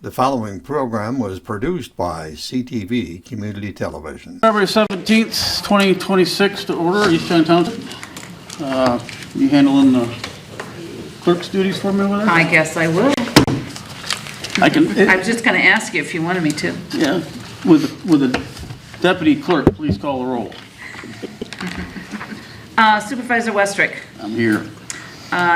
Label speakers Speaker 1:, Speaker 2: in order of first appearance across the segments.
Speaker 1: The following program was produced by CTV Community Television.
Speaker 2: February 17th, 2026 to order, East China Township. You handling the clerk's duties for me over there?
Speaker 3: I guess I will.
Speaker 2: I
Speaker 3: I was just going to ask you if you wanted me to.
Speaker 2: Yeah, with the deputy clerk, please call the roll.
Speaker 3: Supervisor Westrick.
Speaker 2: I'm here.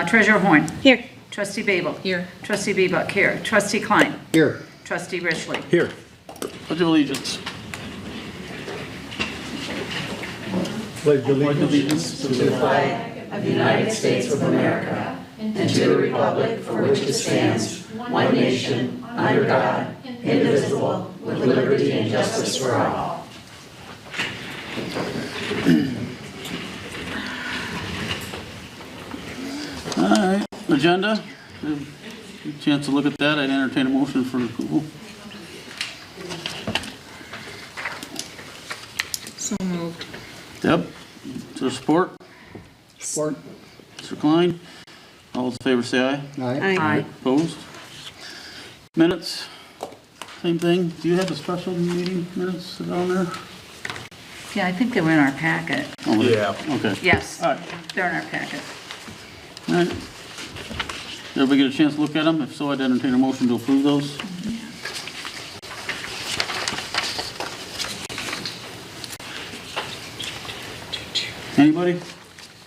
Speaker 3: Treasurer Horn.
Speaker 4: Here.
Speaker 3: Trustee Babel. Here. Trustee Bebuk here. Trustee Klein.
Speaker 1: Here.
Speaker 3: Trustee Richley.
Speaker 5: Here.
Speaker 2: Pledge of allegiance.
Speaker 5: Pledge allegiance
Speaker 6: to the flag of the United States of America and to the republic for which it stands, one nation, under God, indivisible, with liberty and justice for all.
Speaker 2: All right, agenda. A chance to look at that. I'd entertain a motion for approval.
Speaker 4: So moved.
Speaker 2: Deb, is there support?
Speaker 1: Support.
Speaker 2: Mr. Klein? All those in favor say aye.
Speaker 3: Aye.
Speaker 2: Opposed? Minutes, same thing. Do you have the special meeting minutes on there?
Speaker 3: Yeah, I think they were in our packet.
Speaker 2: Oh,
Speaker 5: Yeah.
Speaker 2: okay.
Speaker 3: Yes,
Speaker 2: All right.
Speaker 3: they're in our packet.
Speaker 2: All right. Did everybody get a chance to look at them? If so, I'd entertain a motion to approve those. Anybody?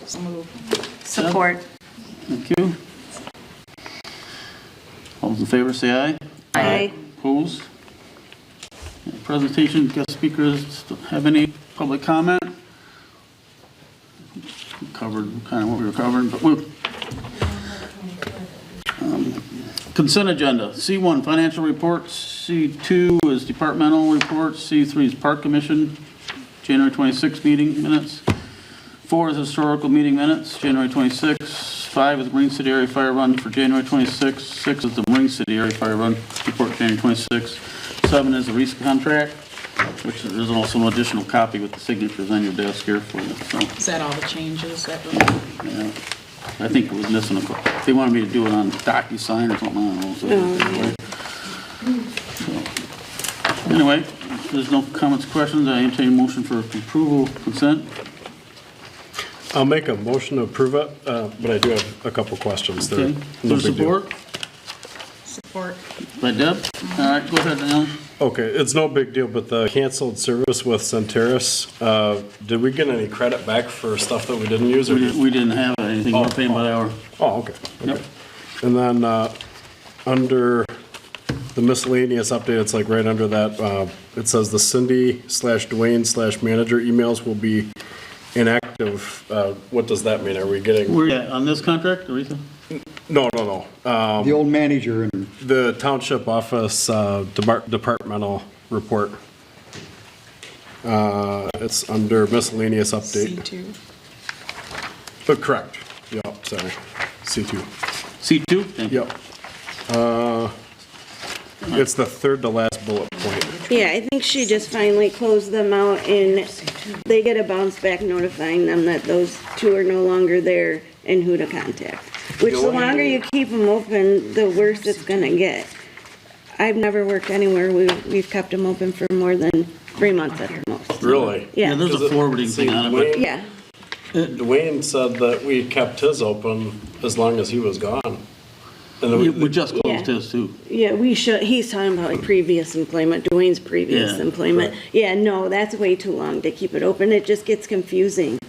Speaker 4: So moved.
Speaker 3: Support.
Speaker 2: Thank you. All those in favor say aye.
Speaker 4: Aye.
Speaker 2: Opposed? Presentation, guest speakers, have any public comment? We covered kind of what we were covering, but we'll. Consent agenda, C1, financial reports, C2 is departmental reports, C3 is park commission, January 26 meeting minutes, 4 is historical meeting minutes, January 26, 5 is Marine City Area Fire Run for January 26, 6 is the Marine City Area Fire Run report January 26, 7 is the REIS contract, which there's also an additional copy with the signatures on your desk here for you. So,
Speaker 4: Is that all the changes that were?
Speaker 2: yeah, I think it was missing a couple. They wanted me to do it on DocuSign or something, I don't know. So, anyway, if there's no comments, questions, I entertain a motion for approval, consent.
Speaker 5: I'll make a motion to approve it, but I do have a couple questions there.
Speaker 2: Okay,
Speaker 5: No
Speaker 2: so
Speaker 5: big deal.
Speaker 2: support
Speaker 4: Support.
Speaker 2: by Deb. All right, go ahead, Alan.
Speaker 5: Okay, it's no big deal, but the canceled service with Centeris, did we get any credit back for stuff that we didn't use? Or
Speaker 2: We didn't have anything, we're paying by the hour.
Speaker 5: Oh, okay.
Speaker 2: Yep.
Speaker 5: And then under the miscellaneous update, it's like right under that, it says the Cindy/Dwayne/manager emails will be inactive. What does that mean? Are we getting?
Speaker 2: We're on this contract, Aretha?
Speaker 5: No.
Speaker 7: The old manager and
Speaker 5: The township office departmental report. It's under miscellaneous update.
Speaker 4: C2.
Speaker 5: But correct. Yep, sorry. C2.
Speaker 2: C2? Thank you.
Speaker 5: Yep. It's the third to last bullet point.
Speaker 8: Yeah, I think she just finally closed them out and they get a bounce back notifying them that those two are no longer there and who to contact. Which the longer you keep them open, the worse it's gonna get. I've never worked anywhere we've kept them open for more than 3 months at the most.
Speaker 5: Really?
Speaker 8: Yeah,
Speaker 2: There's a forwarding thing on it, but
Speaker 8: yeah.
Speaker 5: Dwayne said that we kept his open as long as he was gone. And
Speaker 2: we just closed
Speaker 8: Yeah.
Speaker 2: his too.
Speaker 8: Yeah, we should, he's talking about like previous employment, Dwayne's previous
Speaker 2: Yeah,
Speaker 8: employment.
Speaker 5: right.
Speaker 8: Yeah, no, that's way too long to keep it open. It just gets confusing.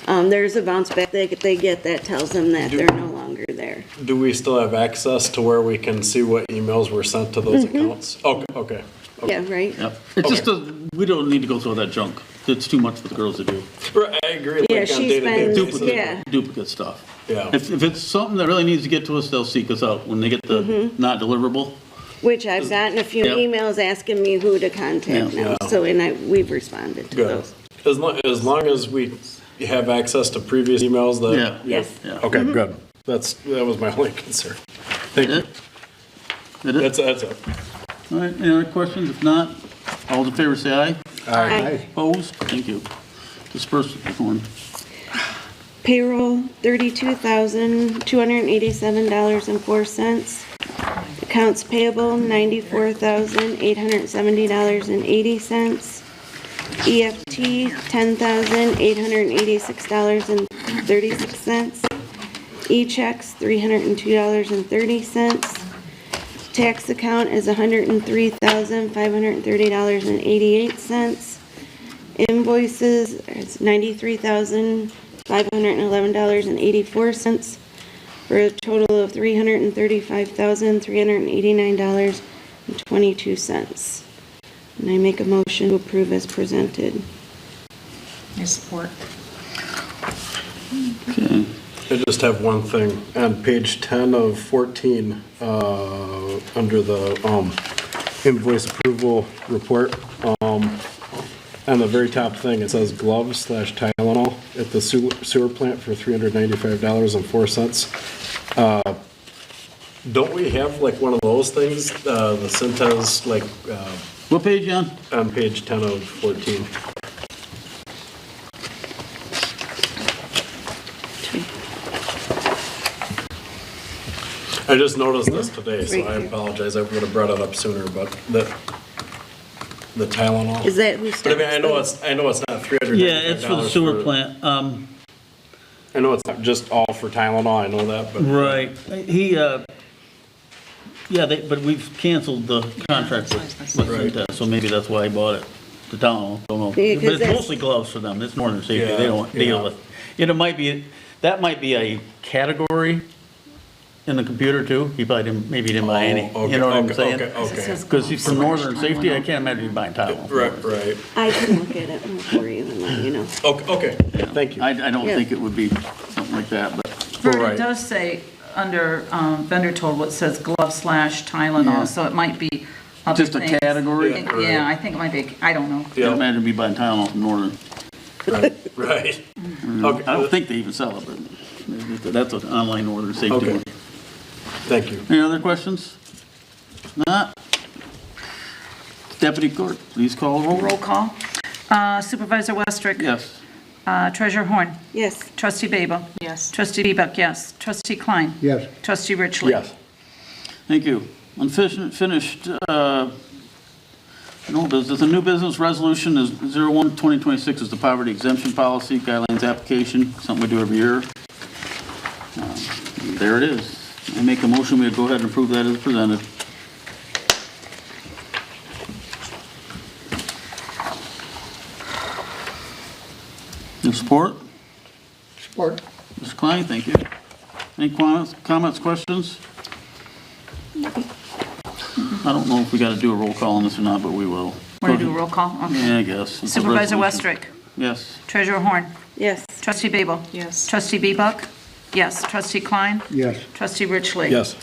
Speaker 8: There's a bounce back they get that tells them that they're no longer there.
Speaker 5: Do we still have access to where we can see what emails were sent to those accounts? Okay.
Speaker 8: Yeah, right?
Speaker 2: Yep. It just doesn't, we don't need to go through all that junk. It's too much for the girls to do.
Speaker 5: Right, I agree.
Speaker 8: Yeah,
Speaker 5: like on
Speaker 8: she's
Speaker 5: day-to-day
Speaker 8: been-
Speaker 5: basis.
Speaker 8: yeah.
Speaker 2: Duplicate stuff.
Speaker 5: Yeah.
Speaker 2: If it's something that really needs to get to us, they'll seek us out when they get the not deliverable.
Speaker 8: Which I've gotten a few
Speaker 2: Yep.
Speaker 8: emails asking me who to contact
Speaker 2: Yeah.
Speaker 8: now, so, we've responded to
Speaker 5: Good.
Speaker 8: those.
Speaker 5: As long as we have access to previous emails that.
Speaker 2: Yeah.
Speaker 8: Yes.
Speaker 2: Yeah.
Speaker 5: Okay, good. That was my only concern. Thank you.
Speaker 2: That it?
Speaker 5: That's it.
Speaker 2: All right, any other questions? If not, all those in favor say aye.
Speaker 8: Aye.
Speaker 2: Opposed? Thank you. Disbursement form.
Speaker 8: Payroll, $32,287.04. Accounts payable, $94,870.80. EFT, $10,886.36. E-checks, $302.30. Tax account is $103,530.88. Invoices, it's $93,511.84 for a total of $335,389.22. And I make a motion to approve as presented.
Speaker 4: I support.
Speaker 2: Okay.
Speaker 5: I just have one thing. On page 10 of 14, under the invoice approval report, on the very top thing, it says gloves/Tylenol at the sewer plant for $395.04. Don't we have like one of those things, the Cintas, like,
Speaker 2: What page, John?
Speaker 5: on page 10 of 14? I just noticed this today, so I apologize. I would have brought it up sooner, but the Tylenol.
Speaker 8: Is that who
Speaker 5: But I
Speaker 8: starts?
Speaker 5: mean, I know it's not $395.
Speaker 2: Yeah, it's for the sewer plant.
Speaker 5: I know it's not just all for Tylenol, I know that, but.
Speaker 2: Right. But we've canceled the contract with
Speaker 5: Right.
Speaker 2: Cintas, so maybe that's why I bought it. The Tylenol, don't know.
Speaker 8: Yeah, 'cause
Speaker 2: But it's
Speaker 8: that's-
Speaker 2: mostly gloves for them. It's more than safety.
Speaker 5: Yeah,
Speaker 2: They don't deal
Speaker 5: yeah.
Speaker 2: with. It might be, that might be a category in the computer too. He probably didn't, maybe he didn't buy any.
Speaker 5: Oh, okay,
Speaker 2: You know what I'm
Speaker 5: okay,
Speaker 2: saying?
Speaker 5: Okay.
Speaker 2: Because he's from Northern Safety, I can't imagine you buying Tylenol.
Speaker 5: Right.
Speaker 8: I can look at it for you and let you know.
Speaker 5: Okay, thank you.
Speaker 2: I don't
Speaker 8: Yeah.
Speaker 2: think it would be something like that, but.
Speaker 3: Bert,
Speaker 5: Right.
Speaker 3: it does say under vendor total, it says glove/Tylenol,
Speaker 2: Yeah.
Speaker 3: so it might be other
Speaker 2: Just a
Speaker 3: things.
Speaker 2: category?
Speaker 5: Yeah, right.
Speaker 3: Yeah, I think it might be, I don't know.
Speaker 2: Can't
Speaker 5: Yeah.
Speaker 2: imagine me buying Tylenol from Northern.
Speaker 5: Right.
Speaker 2: I don't think they even sell it, but that's an online Northern Safety
Speaker 5: Okay.
Speaker 2: one.
Speaker 5: Thank you.
Speaker 2: Any other questions? Not? Deputy Clerk, please call the roll.
Speaker 3: Roll call. Supervisor Westrick.
Speaker 2: Yes.
Speaker 3: Treasurer Horn.
Speaker 8: Yes.
Speaker 3: Trustee Babel.
Speaker 4: Yes.
Speaker 3: Trustee Bebuk, yes. Trustee Klein.
Speaker 7: yes,
Speaker 3: Trustee Richley.
Speaker 5: Yes.
Speaker 2: Thank you. Unfinished, no business. The new business resolution is 01/2026 is the poverty exemption policy guidelines application, something we do every year. There it is. I make a motion, we go ahead and approve that as presented. Your support?
Speaker 7: support.
Speaker 2: Mr. Klein, thank you. Any comments, questions? I don't know if we got to do a roll call on this or not, but we will.
Speaker 3: Want to do a roll call? Okay.
Speaker 2: Yeah, I guess. It's a
Speaker 3: Supervisor
Speaker 2: resolution.
Speaker 3: Westrick.
Speaker 2: Yes.
Speaker 3: Treasurer Horn.
Speaker 8: Yes.
Speaker 3: Trustee Babel.
Speaker 4: Yes.
Speaker 3: Trustee Bebuk. Yes. Trustee Klein.
Speaker 7: Yes,
Speaker 3: Trustee Richley.
Speaker 5: Yes.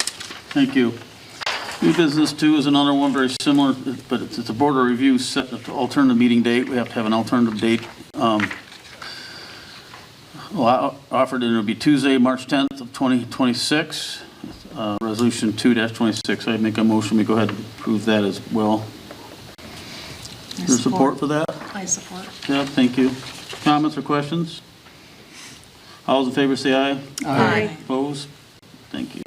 Speaker 2: Thank you. New business two is another one very similar, but it's a board of review set to alternative meeting date. We have to have an alternative date. Offered, and it'll be Tuesday, March 10th of 2026. Resolution 2-26. I make a motion, we go ahead and approve that as well.
Speaker 4: I
Speaker 2: Your support for that?
Speaker 4: I support.
Speaker 2: Yeah, thank you. Comments or questions? All those in favor say aye.
Speaker 3: Aye.
Speaker 2: Opposed? Thank you.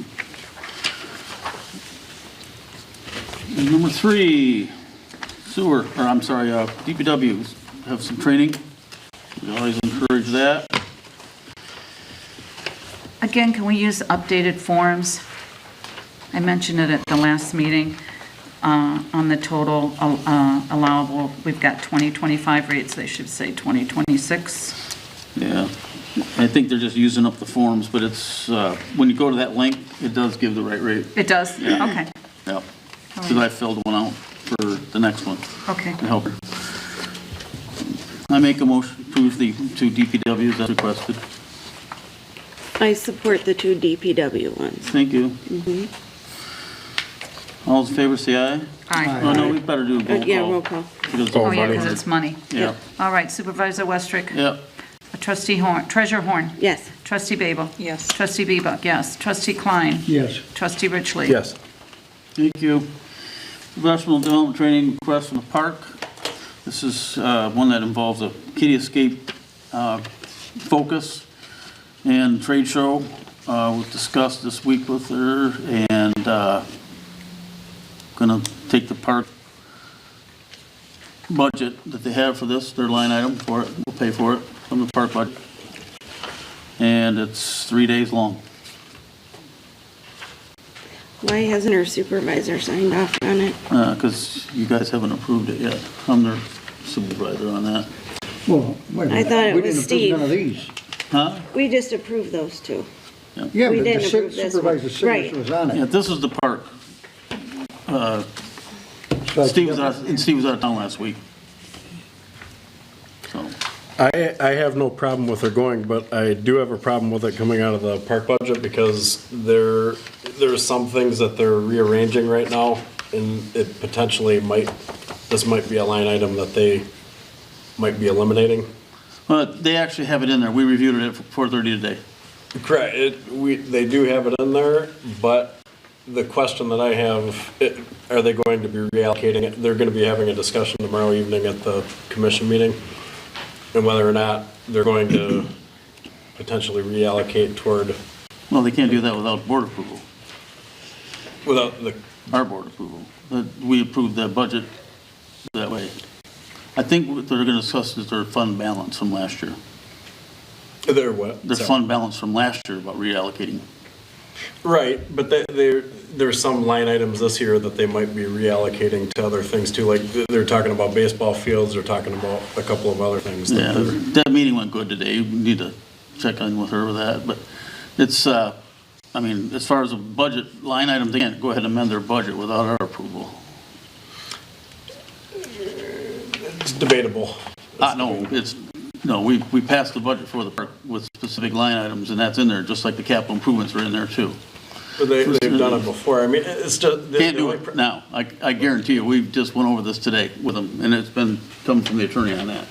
Speaker 2: And number three, DPW have some training. We always encourage that.
Speaker 3: Again, can we use updated forms? I mentioned it at the last meeting, on the total allowable. We've got 2025 rates, they should say 2026.
Speaker 2: Yeah, I think they're just using up the forms, but it's, when you go to that link, it does give the right rate.
Speaker 3: It does?
Speaker 2: Yeah.
Speaker 3: Okay,
Speaker 2: Yeah, because I filled one out for the next one
Speaker 3: okay.
Speaker 2: to help her. I make a motion to approve the two DPWs as requested.
Speaker 8: I support the two DPW ones.
Speaker 2: Thank you. All those in favor say aye.
Speaker 3: Aye.
Speaker 2: Oh, no, we better do a roll call.
Speaker 8: Yeah, roll call.
Speaker 2: Because-
Speaker 3: Oh, yeah, because it's money.
Speaker 2: Yeah,
Speaker 3: All right, Supervisor Westrick.
Speaker 2: yeah,
Speaker 3: Trustee Horn, Treasurer Horn.
Speaker 8: Yes.
Speaker 3: Trustee Babel.
Speaker 4: Yes.
Speaker 3: Trustee Bebuk, yes. Trustee Klein.
Speaker 7: Yes,
Speaker 3: Trustee Richley.
Speaker 5: Yes.
Speaker 2: thank you. Professional development training request from the park. This is one that involves a kitty escape focus and trade show. We discussed this week with her, and gonna take the park budget that they have for this, their line item for it, we'll pay for it from the park budget. And it's 3 days long.
Speaker 8: Why hasn't our supervisor signed off on it?
Speaker 2: Because you guys haven't approved it yet. I'm their supervisor on that.
Speaker 7: Well, wait a minute.
Speaker 8: I thought it
Speaker 7: We
Speaker 8: was
Speaker 7: didn't approve none of
Speaker 8: Steve.
Speaker 7: these.
Speaker 2: Huh?
Speaker 8: We just approved those two.
Speaker 7: Yeah,
Speaker 8: We
Speaker 7: but the
Speaker 8: didn't approve this one.
Speaker 7: supervisor's signature
Speaker 8: Right.
Speaker 7: was on
Speaker 2: Yeah,
Speaker 7: it.
Speaker 2: this is the park.
Speaker 7: So
Speaker 2: Steve was out of town last week. So,
Speaker 5: I have no problem with her going, but I do have a problem with it coming out of the park budget because there's some things that they're rearranging right now, and it potentially this might be a line item that they might be eliminating.
Speaker 2: well, they actually have it in there. We reviewed it at 4:30 today.
Speaker 5: Correct, they do have it in there, but the question that I have, are they going to be reallocating it? They're gonna be having a discussion tomorrow evening at the commission meeting, and whether or not they're going to potentially reallocate toward,
Speaker 2: Well, they can't do that without board approval,
Speaker 5: without
Speaker 2: our board approval. But we approved that budget that way. I think what they're gonna discuss is their fund balance from last year.
Speaker 5: their what?
Speaker 2: Their
Speaker 5: Sorry.
Speaker 2: fund balance from last year about reallocating.
Speaker 5: Right, but there's some line items this year that they might be reallocating to other things too, like they're talking about baseball fields, they're talking about a couple of other things.
Speaker 2: Yeah, that meeting went good today. We need to check in with her with that, but it's, I mean, as far as the budget line items, they can't go ahead and amend their budget without our approval.
Speaker 5: It's debatable.
Speaker 2: No, we passed the budget for the park with specific line items, and that's in there, just like the capital improvements are in there too.
Speaker 5: But they've done it before, I mean, it's just.
Speaker 2: Can't do it now. I guarantee you, we just went over this today with them, and it's been, come from the attorney on that.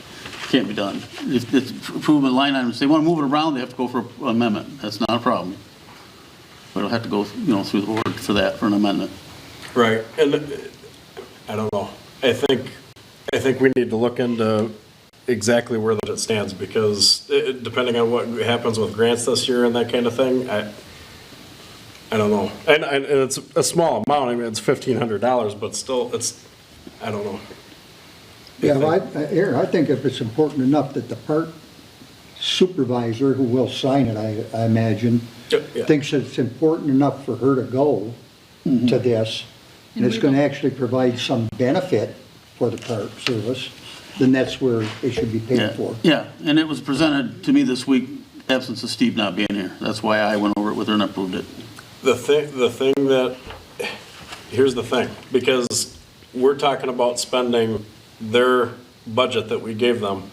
Speaker 2: Can't be done. If it's improvement line items, they want to move it around, they have to go for an amendment. That's not a problem. But it'll have to go, through the board for that, for an amendment.
Speaker 5: Right, and I don't know, I think we need to look into exactly where that it stands, because depending on what happens with grants this year and that kind of thing, I don't know. And it's a small amount, I mean, it's $1,500, but still, I don't know.
Speaker 7: Yeah, Aaron, I think if it's important enough that the park supervisor, who will sign it, I imagine,
Speaker 5: Yeah.
Speaker 7: thinks it's important enough for her to go to this, and it's gonna actually provide some benefit for the park service, then that's where it should be paid for.
Speaker 2: Yeah, and it was presented to me this week, absence of Steve not being here. That's why I went over it with her and approved it.
Speaker 5: Here's the thing, because we're talking about spending their budget that we gave them.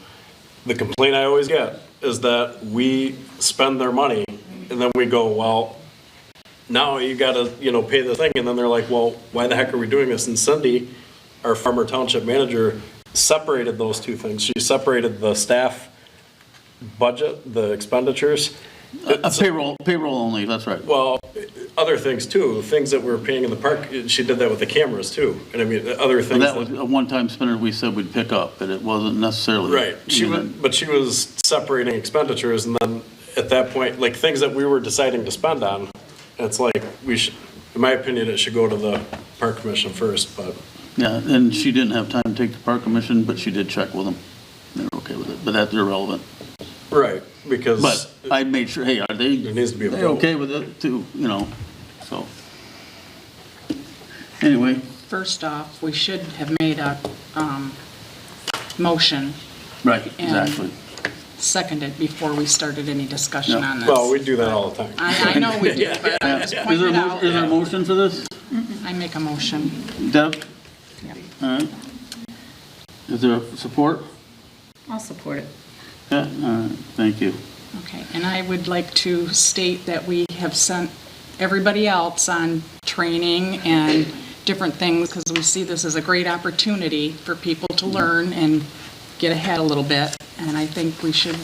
Speaker 5: The complaint I always get is that we spend their money and then we go, well, now you gotta, pay the thing. And then they're like, well, why the heck are we doing this? And Cindy, our former township manager, separated those two things. She separated the staff budget, the expenditures.
Speaker 2: Payroll only, that's right.
Speaker 5: Well, other things too, things that we're paying in the park, she did that with the cameras too. And I mean, other
Speaker 2: But
Speaker 5: things.
Speaker 2: that was a one-time spender we said we'd pick up, but it wasn't necessarily.
Speaker 5: Right, she was separating expenditures, and then at that point, like things that we were deciding to spend on, it's like we should, in my opinion, it should go to the park commission first, but.
Speaker 2: Yeah, and she didn't have time to take the park commission, but she did check with them. They're okay with it, but that's irrelevant.
Speaker 5: Right, because.
Speaker 2: But I made sure, hey, are they,
Speaker 5: There needs to be a
Speaker 2: they
Speaker 5: vote.
Speaker 2: okay with it too, so. Anyway,
Speaker 4: First off, we should have made a motion,
Speaker 2: right,
Speaker 4: And-
Speaker 2: exactly.
Speaker 4: seconded before we started any discussion
Speaker 2: Yeah.
Speaker 4: on this.
Speaker 5: Well, we do that all the time.
Speaker 4: I know we do, but I'm just
Speaker 2: Is
Speaker 4: pointing
Speaker 2: there
Speaker 4: it
Speaker 2: is there a
Speaker 4: out.
Speaker 2: motion for this?
Speaker 4: I make a motion.
Speaker 2: Deb?
Speaker 4: Yeah.
Speaker 2: All right. Is there support?
Speaker 3: I'll support it.
Speaker 2: Yeah, all right, thank you.
Speaker 4: Okay, and I would like to state that we have sent everybody else on training and different things, because we see this as a great opportunity for people to learn and get ahead a little bit, and I think we should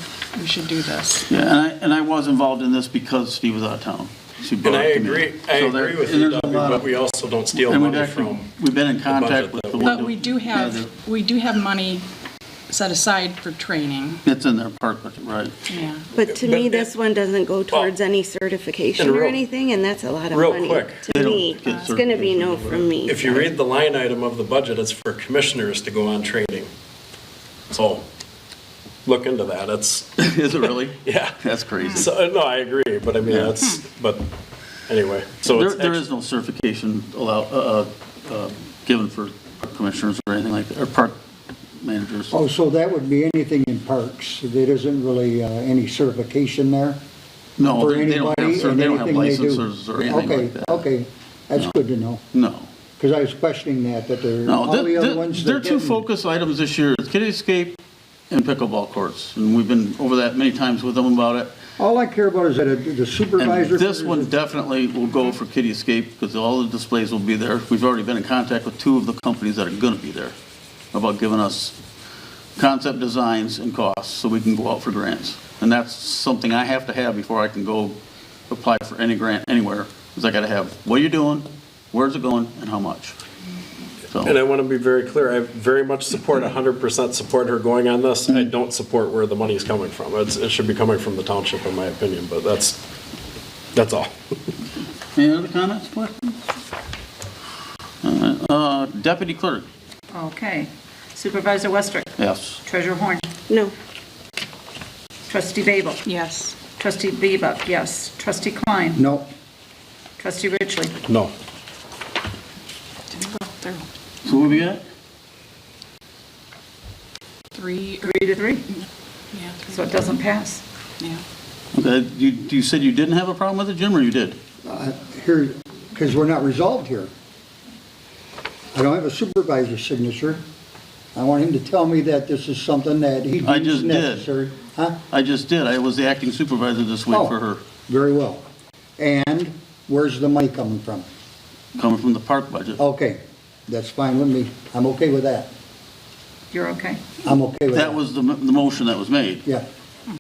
Speaker 4: do this.
Speaker 2: Yeah, and I was involved in this because Steve was out of town. She
Speaker 5: And
Speaker 2: brought
Speaker 5: I
Speaker 2: it to me.
Speaker 5: agree,
Speaker 2: So there-
Speaker 5: with
Speaker 2: and
Speaker 5: you,
Speaker 2: there's a
Speaker 5: Debbie,
Speaker 2: lot
Speaker 5: but
Speaker 2: of-
Speaker 5: we also don't steal
Speaker 2: And
Speaker 5: money from.
Speaker 2: we've been in contact
Speaker 5: budget
Speaker 2: with
Speaker 5: that
Speaker 2: the
Speaker 5: we-
Speaker 2: one.
Speaker 4: But we do have money set aside for training,
Speaker 2: It's in their park budget, right?
Speaker 4: yeah.
Speaker 8: But to me, this one doesn't go towards any certification
Speaker 5: And
Speaker 8: or
Speaker 5: real-
Speaker 8: anything, and that's a lot of
Speaker 5: real
Speaker 8: money.
Speaker 5: quick.
Speaker 2: They
Speaker 8: To
Speaker 2: don't
Speaker 8: me,
Speaker 2: get
Speaker 8: it's gonna be no from me.
Speaker 5: If you read the line item of the budget, it's for commissioners to go on training. So, look into that, it's,
Speaker 2: Is it really?
Speaker 5: yeah.
Speaker 2: That's crazy.
Speaker 5: So, no, I agree, but I mean,
Speaker 2: Yeah.
Speaker 5: that's, but, anyway, so
Speaker 2: There,
Speaker 5: it's.
Speaker 2: there is no certification given for commissioners or anything like that, or park managers.
Speaker 7: Oh, so that would be anything in parks. There isn't really any certification there
Speaker 2: No,
Speaker 7: for
Speaker 2: they don't have,
Speaker 7: anybody and
Speaker 2: they don't have
Speaker 7: anything they do?
Speaker 2: licenses or anything
Speaker 7: Okay,
Speaker 2: like that.
Speaker 7: okay, that's good to know.
Speaker 2: No.
Speaker 7: Because I was questioning that there,
Speaker 2: No,
Speaker 7: all the other ones.
Speaker 2: their
Speaker 7: that
Speaker 2: two
Speaker 7: didn't.
Speaker 2: focus items this year is Kiddyscape and pickleball courts. And we've been over that many times with them about it.
Speaker 7: All I care about is that the
Speaker 2: And
Speaker 7: supervisor.
Speaker 2: this one definitely will go for Kiddyscape because all the displays will be there. We've already been in contact with two of the companies that are gonna be there about giving us concept designs and costs so we can go out for grants. And that's something I have to have before I can go apply for any grant anywhere, is I gotta have what you're doing, where's it going, and how much.
Speaker 5: And
Speaker 2: So,
Speaker 5: I want to be very clear, I very much support, 100% support her going on this. I don't support where the money's coming from. It should be coming from the township, in my opinion, but that's all.
Speaker 2: any other comments, questions? Deputy clerk,
Speaker 3: Okay. Supervisor Westrick.
Speaker 2: yes.
Speaker 3: Treasurer Horn.
Speaker 8: No,
Speaker 3: Trustee Babel.
Speaker 4: Yes.
Speaker 3: Trustee Bebuk, yes. Trustee Klein.
Speaker 7: No,
Speaker 3: Trustee Richley.
Speaker 5: No.
Speaker 4: Didn't go through.
Speaker 2: So what we got?
Speaker 4: 3,
Speaker 3: 3-3,
Speaker 4: yeah,
Speaker 3: so it doesn't pass.
Speaker 4: yeah.
Speaker 2: Okay, you said you didn't have a problem with it, Jim, or you did?
Speaker 7: here, because we're not resolved here. I don't have a supervisor's signature. I want him to tell me that this is something that he
Speaker 2: I
Speaker 7: deems
Speaker 2: just did.
Speaker 7: necessary. Huh?
Speaker 2: I just did. I was the acting supervisor this week
Speaker 7: Oh.
Speaker 2: for her,
Speaker 7: Very well. And where's the money coming from?
Speaker 2: coming from the park budget.
Speaker 7: Okay, that's fine with me. I'm okay with that.
Speaker 3: You're okay?
Speaker 7: I'm okay with that.
Speaker 2: That was the motion that was made.
Speaker 7: Yeah.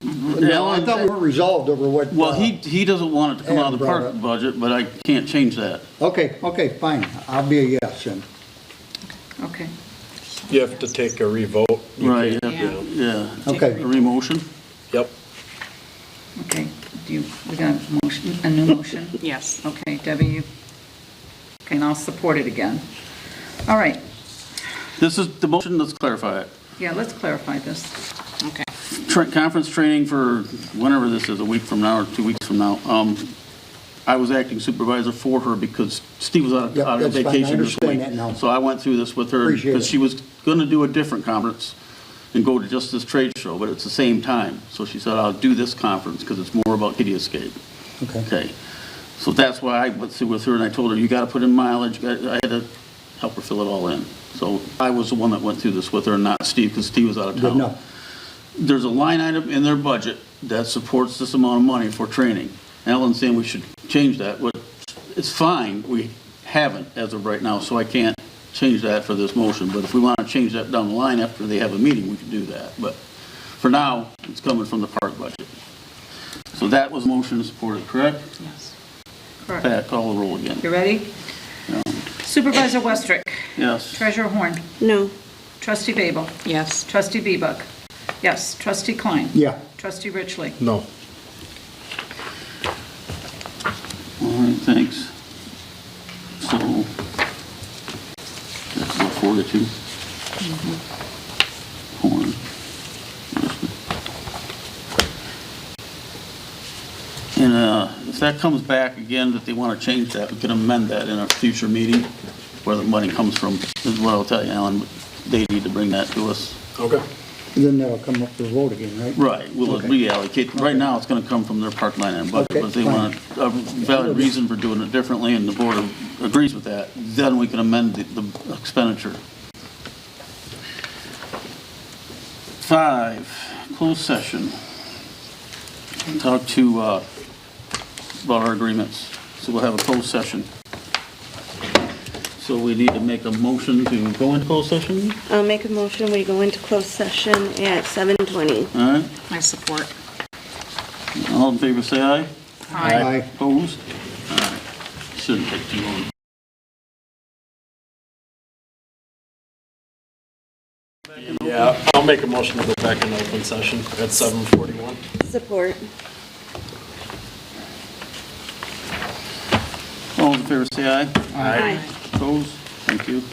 Speaker 7: No, I thought we were resolved over what.
Speaker 2: Well, he doesn't want it to come out of the
Speaker 7: Adam brought
Speaker 2: park
Speaker 7: up.
Speaker 2: budget, but I can't change that.
Speaker 7: Okay, fine. I'll be a yes then.
Speaker 3: Okay.
Speaker 5: You have to take a revote. You
Speaker 2: Right,
Speaker 5: can't,
Speaker 2: yeah,
Speaker 5: you know.
Speaker 2: yeah.
Speaker 7: Okay.
Speaker 2: A remotion?
Speaker 5: Yep.
Speaker 3: Okay, we got a motion, a new motion?
Speaker 4: Yes.
Speaker 3: Okay, Debbie, you, okay, and I'll support it again. All right,
Speaker 2: This is the motion, let's clarify it.
Speaker 3: yeah, let's clarify this.
Speaker 4: Okay.
Speaker 2: Conference training for whenever this is, a week from now or 2 weeks from now. I was acting supervisor for her because Steve was
Speaker 7: Yep,
Speaker 2: out of
Speaker 7: that's fine. I
Speaker 2: vacation this
Speaker 7: understand
Speaker 2: week.
Speaker 7: that now.
Speaker 2: So I went through this with her
Speaker 7: Appreciate
Speaker 2: because
Speaker 7: it.
Speaker 2: she was gonna do a different conference and go to just this trade show, but it's the same time. So she said, I'll do this conference because it's more about Kitty Escape.
Speaker 7: Okay.
Speaker 2: Okay, so that's why I went through with her and I told her, you gotta put in mileage, I had to help her fill it all in. So I was the one that went through this with her and not Steve, because Steve was out of
Speaker 7: Good
Speaker 2: town.
Speaker 7: enough.
Speaker 2: There's a line item in their budget that supports this amount of money for training. Alan's saying we should change that, but it's fine, we haven't as of right now, so I can't change that for this motion. But if we wanna change that down the line after they have a meeting, we can do that. But for now, it's coming from the park budget. So that was motion to support it, correct?
Speaker 4: Yes.
Speaker 3: Correct.
Speaker 2: Pat, call the roll again.
Speaker 3: You ready? Supervisor Westrick.
Speaker 2: Yes.
Speaker 3: Treasurer Horn.
Speaker 8: no,
Speaker 3: Trustee Babel.
Speaker 4: Yes.
Speaker 3: Trustee Bebuk. Yes. Trustee Klein.
Speaker 7: Yeah,
Speaker 3: Trustee Richley.
Speaker 5: No.
Speaker 2: All right, thanks. So, that's about 4-2. Horn. And if that comes back again, that they want to change that, we can amend that in a future meeting, where the money comes from, is what I'll tell you, Alan, but they need to bring that to us.
Speaker 5: Okay.
Speaker 7: then that'll come up for vote again, right?
Speaker 2: Right, we'll
Speaker 7: Okay.
Speaker 2: reallocate, right now, it's gonna come from their park line item budget,
Speaker 7: Okay,
Speaker 2: but if they
Speaker 7: fine.
Speaker 2: want a valid reason for doing it differently, and the board agrees with that, then we can amend the expenditure. 5, closed session. Talk to, about our agreements, so we'll have a closed session. So we need to make a motion to go into closed session,
Speaker 8: I'll make a motion, we go into closed session at 7:20.
Speaker 2: all right?
Speaker 4: I support.
Speaker 2: All in favor, say aye.
Speaker 7: Aye.
Speaker 2: Opposed? All right. Shouldn't take too long.
Speaker 5: Yeah, I'll make a motion to go back into open session at 7:41.
Speaker 8: Support.
Speaker 2: All in favor, say aye.
Speaker 8: Aye.
Speaker 2: Opposed? Thank you.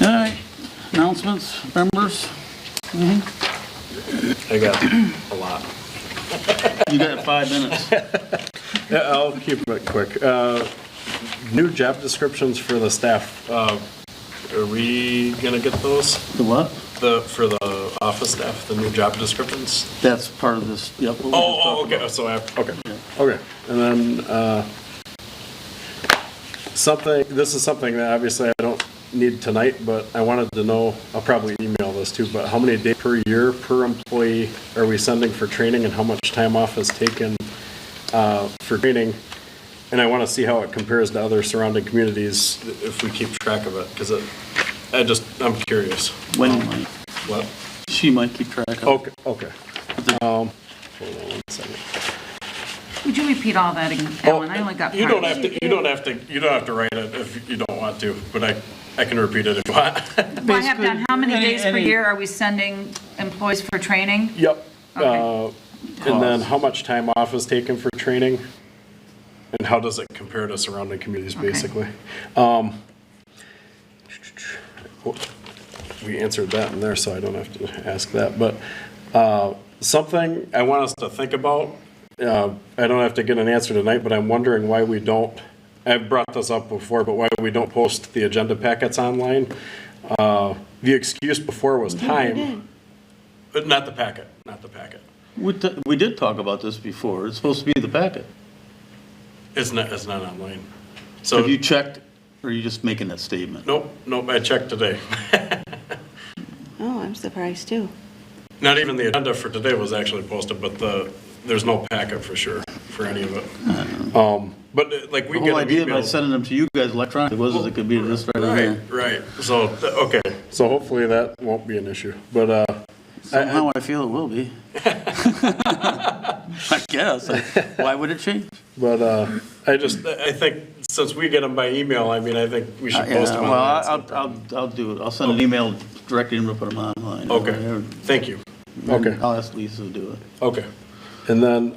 Speaker 2: All right, announcements, members?
Speaker 5: I got a lot.
Speaker 2: You got 5 minutes.
Speaker 5: Yeah, I'll keep it quick. New job descriptions for the staff. Are we gonna get those?
Speaker 2: The what?
Speaker 5: For the office staff, the new job descriptions?
Speaker 2: That's part of this, yep. what we just
Speaker 5: Oh,
Speaker 2: talked
Speaker 5: okay,
Speaker 2: about.
Speaker 5: so okay. And then, this is something that obviously I don't need tonight, but I wanted to know, I'll probably email this too, but how many days per year per employee are we sending for training and how much time off is taken for training? And I want to see how it compares to other surrounding communities if we keep track of it, because I'm curious.
Speaker 2: When,
Speaker 5: What?
Speaker 2: she might keep track of.
Speaker 5: Okay. Hold on 1 second.
Speaker 3: Would you repeat all that again, Alan? I only got part.
Speaker 5: You don't have to write it if you don't want to, but I can repeat it if you want.
Speaker 3: Well, I have done, how many
Speaker 2: Basically,
Speaker 3: days per year are we sending employees for training?
Speaker 5: Yep.
Speaker 3: Okay.
Speaker 5: And then how much time off is taken for training? And how does it compare to surrounding communities,
Speaker 3: Okay.
Speaker 5: basically? We answered that in there, so I don't have to ask that. But something I want us to think about, I don't have to get an answer tonight, but I'm wondering why we don't, I've brought this up before, but why we don't post the agenda packets online. The excuse before was time. But not the packet.
Speaker 2: We did talk about this before. It's supposed to be the packet.
Speaker 5: It's not online. So,
Speaker 2: Have you checked, or are you just making that statement?
Speaker 5: nope, I checked today.
Speaker 8: Oh, I'm surprised too.
Speaker 5: Not even the agenda for today was actually posted, but there's no packet for sure, for any of it. But like we
Speaker 2: The
Speaker 5: get
Speaker 2: whole
Speaker 5: an
Speaker 2: idea by
Speaker 5: email.
Speaker 2: sending them to you guys electronically was that it could be this right on there.
Speaker 5: Right, so, okay, so hopefully that won't be an issue, but,
Speaker 2: Somehow I feel it will be. I guess. Why would it change?
Speaker 5: but, I think since we get them by email, I mean, I think we should post them
Speaker 2: Well,
Speaker 5: online.
Speaker 2: I'll do it. I'll send an email directly and we'll put them online.
Speaker 5: Okay, thank you. Okay.
Speaker 2: I'll ask Lisa to do it.
Speaker 5: Okay. And then,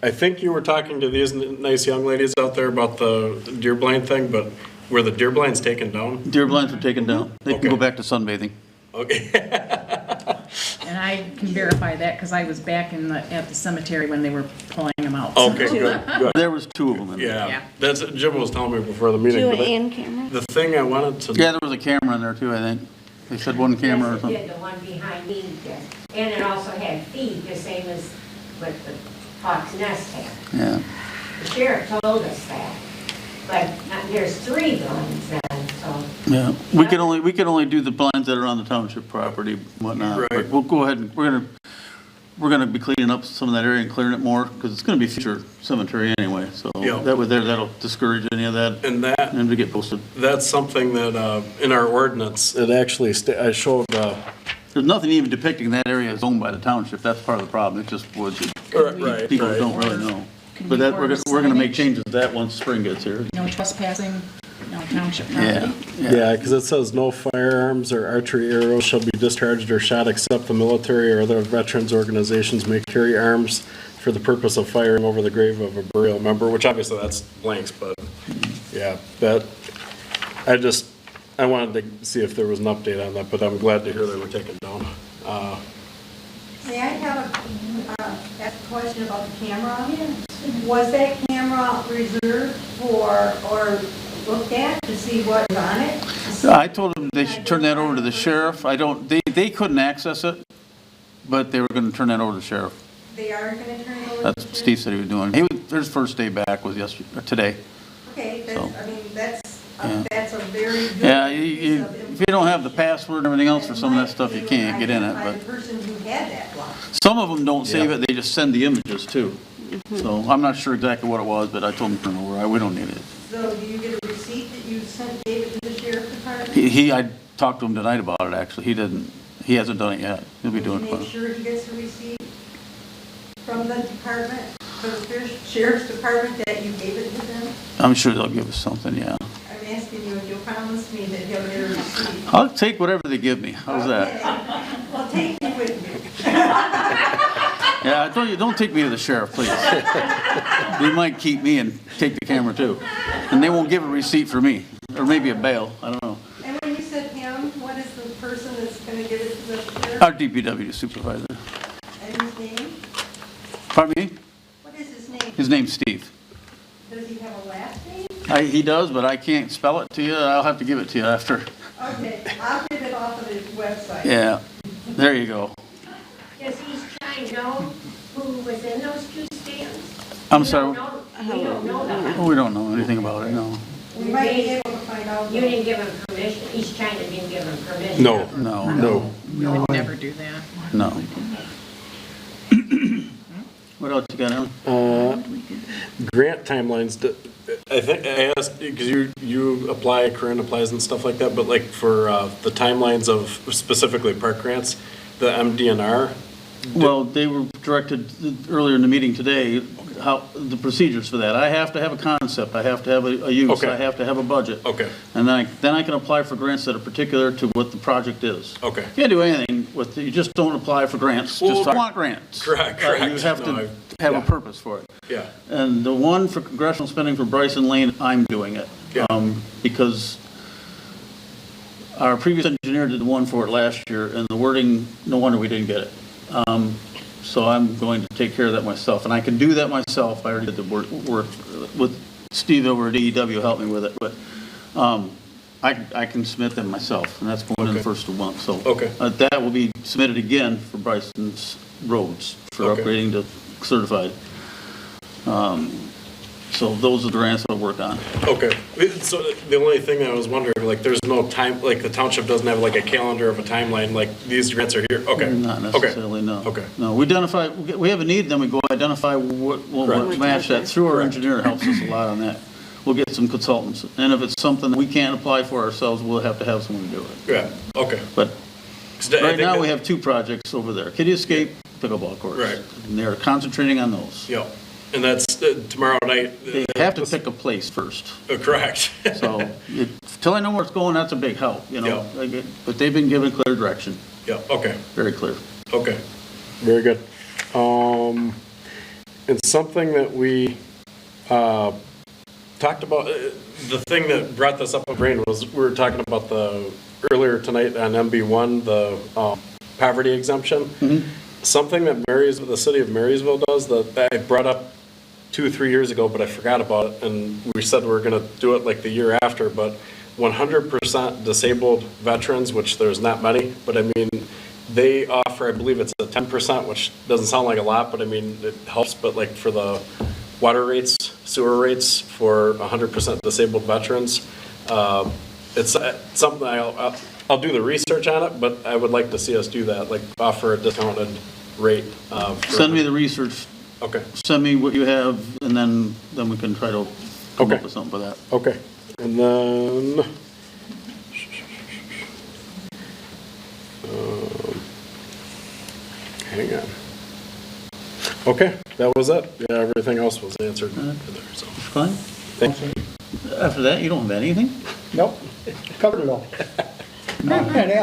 Speaker 5: I think you were talking to these nice young ladies out there about the deer blind thing, but were the deer blinds taken down?
Speaker 2: Deer blinds were taken down. They can
Speaker 5: Okay.
Speaker 2: go back to sunbathing.
Speaker 5: Okay.
Speaker 4: And I can verify that because I was back at the cemetery when they were pulling them out.
Speaker 5: Okay, good.
Speaker 2: There was 2 of them in there.
Speaker 5: Yeah,
Speaker 4: Yeah.
Speaker 5: that's, Jim was telling me before the meeting.
Speaker 8: Do
Speaker 5: but
Speaker 8: it and camera?
Speaker 5: the thing I wanted to.
Speaker 2: Yeah, there was a camera in there too, I think. They said 1 camera or
Speaker 6: Yes, it
Speaker 2: something.
Speaker 6: did, the one behind me did. And it also had feet, the same as what the Hawk's Nest had.
Speaker 2: Yeah.
Speaker 6: The sheriff told us that. But there's 3 blinds then, so.
Speaker 2: Yeah, we can only do the blinds that are on the township property and whatnot.
Speaker 5: Right.
Speaker 2: But we'll go ahead and, we're gonna be cleaning up some of that area and clearing it more, because it's gonna be future cemetery anyway, so
Speaker 5: Yeah.
Speaker 2: that'll discourage any of that,
Speaker 5: And
Speaker 2: and to get posted.
Speaker 5: that's something that, in our ordinance, it actually, I showed,
Speaker 2: There's nothing even depicting that area is owned by the township, that's part of the problem, it's just woods.
Speaker 5: right,
Speaker 2: People
Speaker 5: right.
Speaker 2: don't really know.
Speaker 4: Can
Speaker 2: But
Speaker 4: we
Speaker 2: that,
Speaker 4: order
Speaker 2: we're gonna make
Speaker 4: signage?
Speaker 2: changes to that once spring gets here.
Speaker 4: No trespassing, no township
Speaker 2: Yeah,
Speaker 4: property.
Speaker 5: Yeah, because it says no firearms or archery arrows shall be discharged or shot except the military or other veterans organizations may carry arms for the purpose of firing over the grave of a burial member, which obviously that's blanks, but yeah, I wanted to see if there was an update on that, but I'm glad to hear they were taken down.
Speaker 9: May I have ask a question about the camera? Was that camera reserved for, or looked at to see what was on it?
Speaker 2: I told them they should turn that over to the sheriff. They couldn't access it, but they were gonna turn that over to the sheriff.
Speaker 9: They are gonna turn it over to
Speaker 2: That's
Speaker 9: the
Speaker 2: what Steve said he was doing. His first day back was today.
Speaker 9: Okay,
Speaker 2: So.
Speaker 9: that's a very good
Speaker 2: Yeah,
Speaker 9: piece of
Speaker 2: if you don't have the password and everything else for some of that stuff, you can't get in it,
Speaker 9: Identify
Speaker 2: but
Speaker 9: the person who had that block.
Speaker 2: some of them don't save it, they just send the images too. So I'm not sure exactly what it was, but I told him to turn it over. We don't need it.
Speaker 9: So do you get a receipt that you gave it to the sheriff's department?
Speaker 2: I talked to him tonight about it, actually. He hasn't done it yet. He'll be doing
Speaker 9: Make
Speaker 2: it.
Speaker 9: sure he gets a receipt from the department, from the sheriff's department that you gave it to them?
Speaker 2: I'm sure they'll give us something, yeah.
Speaker 9: I mean, asking you if you'll promise me that you'll get a receipt.
Speaker 2: I'll take whatever they give me. How's that?
Speaker 9: Okay. Well, take me with you.
Speaker 2: Yeah, don't take me to the sheriff, please. You might keep me and take the camera too. And they won't give a receipt for me, or maybe a bail, I don't know.
Speaker 9: And when you said him, what is the person that's going to give it to the sheriff?
Speaker 2: Our DPW supervisor.
Speaker 9: And his name?
Speaker 2: Pardon me?
Speaker 9: What is his name?
Speaker 2: His name's Steve.
Speaker 9: Does he have a last name?
Speaker 2: He does, but I can't spell it to you. I'll have to give it to you after.
Speaker 9: Okay, I'll get it off of his website.
Speaker 2: Yeah, there you go.
Speaker 6: Does East China know who was in those two stands?
Speaker 2: I'm sorry.
Speaker 6: We don't know that.
Speaker 2: We don't know anything about it, no.
Speaker 9: We might be able to find out.
Speaker 6: You didn't give him permission, East China didn't give him permission?
Speaker 5: No,
Speaker 2: No,
Speaker 5: no.
Speaker 4: We would never do that.
Speaker 2: no. What else you got, Ellen?
Speaker 5: Grant timelines, I think, I asked, because you apply, Corinne applies and stuff like that, but like for the timelines of specifically park grants, the MDNR,
Speaker 2: Well, they were directed earlier in the meeting today, how, the procedures for that. I have to have a concept, I have to have a use,
Speaker 5: Okay.
Speaker 2: I have to have a budget.
Speaker 5: Okay.
Speaker 2: And then I can apply for grants that are particular to what the project is.
Speaker 5: Okay.
Speaker 2: You can't do anything with, you just don't apply for grants,
Speaker 5: Well,
Speaker 2: just want grants.
Speaker 5: correct,
Speaker 2: You
Speaker 5: correct.
Speaker 2: have
Speaker 5: No,
Speaker 2: to have a
Speaker 5: yeah.
Speaker 2: purpose for it.
Speaker 5: yeah,
Speaker 2: And the one for congressional spending for Bryson Lane, I'm doing it.
Speaker 5: Yeah.
Speaker 2: Because our previous engineer did the one for it last year, and the wording, no wonder we didn't get it. So I'm going to take care of that myself, and I can do that myself. I already did the work with Steve over at DEW helped me with it, but I can submit them myself, and that's going in the
Speaker 5: Okay.
Speaker 2: first of the month. So
Speaker 5: Okay.
Speaker 2: that will be submitted again for Bryson's roads for
Speaker 5: Okay.
Speaker 2: upgrading to certified. So those are the grants I'll work on.
Speaker 5: okay. So the only thing I was wondering, like, there's no time, like, the township doesn't have like a calendar of a timeline, like, these grants are here, okay.
Speaker 2: Not
Speaker 5: Okay.
Speaker 2: necessarily, no.
Speaker 5: Okay.
Speaker 2: No, we identify, we have a need, then we go identify what will
Speaker 5: Correct.
Speaker 2: match that. Through our
Speaker 5: Correct.
Speaker 2: engineer, it helps us a lot on that. We'll get some consultants, and if it's something that we can't apply for ourselves, we'll have to have someone do it.
Speaker 5: Yeah, okay.
Speaker 2: But
Speaker 5: 'Cause I
Speaker 2: right
Speaker 5: think
Speaker 2: now,
Speaker 5: that-
Speaker 2: we have two projects over there, Kiddie Escape, pickleball courts.
Speaker 5: Right.
Speaker 2: And they're concentrating on those.
Speaker 5: Yeah, and that's tomorrow night.
Speaker 2: They have to pick a place first.
Speaker 5: Correct.
Speaker 2: So, till I know where it's going, that's a big help, you know? But they've been given clear direction,
Speaker 5: Yeah, okay,
Speaker 2: very clear.
Speaker 5: okay. Very good. And something that we talked about, the thing that brought this up in brain was, we were talking about earlier tonight on MB1, the poverty exemption. Something that the city of Marysville does that I brought up 2 or 3 years ago, but I forgot about it, and we said we were gonna do it like the year after, but 100% disabled veterans, which there's not many, but I mean, they offer, I believe it's a 10%, which doesn't sound like a lot, but I mean, it helps, but like for the water rates, sewer rates for 100% disabled veterans, it's something I'll do the research on it, but I would like to see us do that, like offer a discounted rate.
Speaker 2: Send me the research,
Speaker 5: Okay,
Speaker 2: send me what you have, and then we can try to come
Speaker 5: Okay.
Speaker 2: up with something for that.
Speaker 5: okay. And then, hang on. Okay, that was it. Yeah, everything else was answered there, so.
Speaker 2: Fine.
Speaker 5: Thank you.
Speaker 2: After that, you don't have anything?
Speaker 7: Nope, covered it all. Yeah.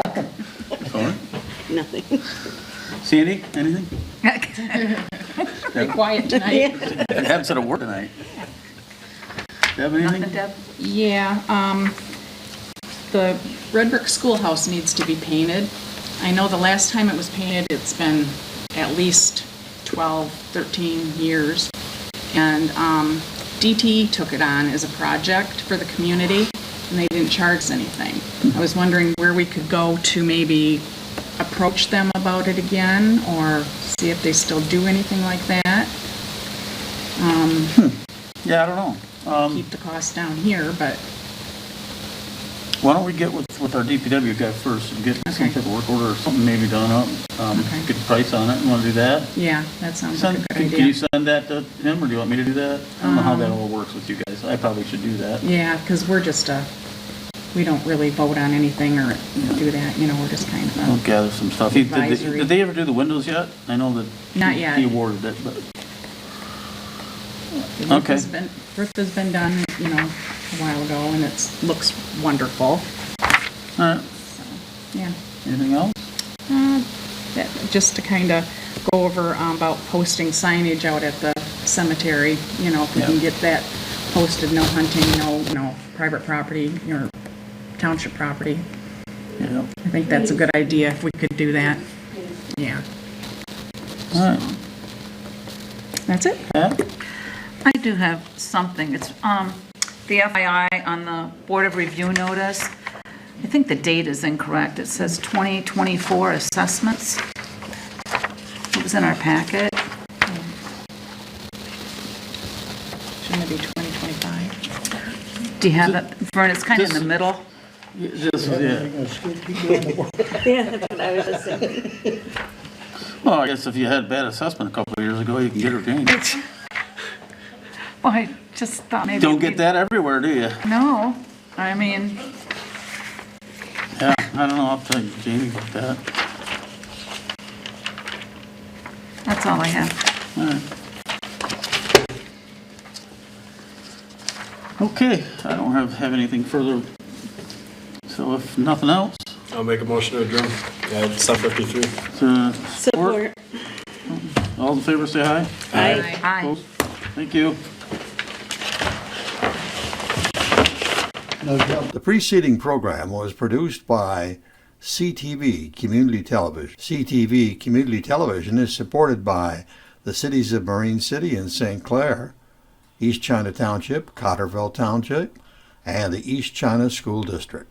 Speaker 2: Sorry.
Speaker 8: Nothing.
Speaker 2: Sandy, anything?
Speaker 4: Pretty quiet tonight.
Speaker 8: Yeah.
Speaker 2: You haven't said a word tonight. Deb, anything?
Speaker 3: Nothing, Deb?
Speaker 4: Yeah, the red brick schoolhouse needs to be painted. I know the last time it was painted, it's been at least 12, 13 years. And DTE took it on as a project for the community, and they didn't charge us anything. I was wondering where we could go to maybe approach them about it again, or see if they still do anything like that.
Speaker 2: Yeah, I don't know.
Speaker 4: Keep the cost down here, but
Speaker 2: Why don't we get with our DPW guy first and get some
Speaker 4: Okay.
Speaker 2: type of work order or something maybe done up?
Speaker 4: Okay.
Speaker 2: Get the price on it. You want to do that?
Speaker 4: yeah, that sounds like a good
Speaker 2: Can you
Speaker 4: idea.
Speaker 2: send that to him, or do you want me to do that? I don't know how that all works with you guys. I probably should do that.
Speaker 4: Yeah, because we're just we don't really vote on anything or do that, we're just kind
Speaker 2: I'll
Speaker 4: of
Speaker 2: gather some stuff.
Speaker 4: Advisory.
Speaker 2: Did they ever do the windows yet? I know that.
Speaker 4: Not yet.
Speaker 2: He awarded it, but.
Speaker 4: roof has been done, a while ago, and it looks wonderful.
Speaker 2: All right,
Speaker 4: Yeah.
Speaker 2: anything else?
Speaker 4: Just to kind of go over about posting signage out at the cemetery, if we can
Speaker 2: Yeah.
Speaker 4: get that posted, no hunting, no private property, township property.
Speaker 2: Yeah.
Speaker 4: I think that's a good idea if we could do that. Yeah.
Speaker 2: All right,
Speaker 4: That's it.
Speaker 2: Pat?
Speaker 3: I do have something. It's the FYI on the Board of Review notice. I think the date is incorrect. It says 2024 assessments. It was in our packet.
Speaker 4: Shouldn't it be 2025?
Speaker 3: Do you have it, Vern? It's kind of in the middle.
Speaker 2: Just, yeah.
Speaker 8: Yeah, that's what I was just saying.
Speaker 2: Well, I guess if you had bad assessment a couple of years ago, you can get her changed.
Speaker 3: Well, I just thought maybe.
Speaker 2: Don't get that everywhere, do you?
Speaker 3: No, I mean,
Speaker 2: Yeah, I don't know, I'll tell Jamie about that.
Speaker 3: that's all I have.
Speaker 2: All right. Okay, I don't have anything further. So if nothing else,
Speaker 5: I'll make a motion to adjourn at 7:53.
Speaker 2: support. All in favor, say aye.
Speaker 8: Aye.
Speaker 3: Aye.
Speaker 2: Opposed? Thank you.
Speaker 1: The preceding program was produced by CTV Community Television. CTV Community Television is supported by the cities of Marine City and St. Clair, East China Township, Cotterville Township, and the East China School District.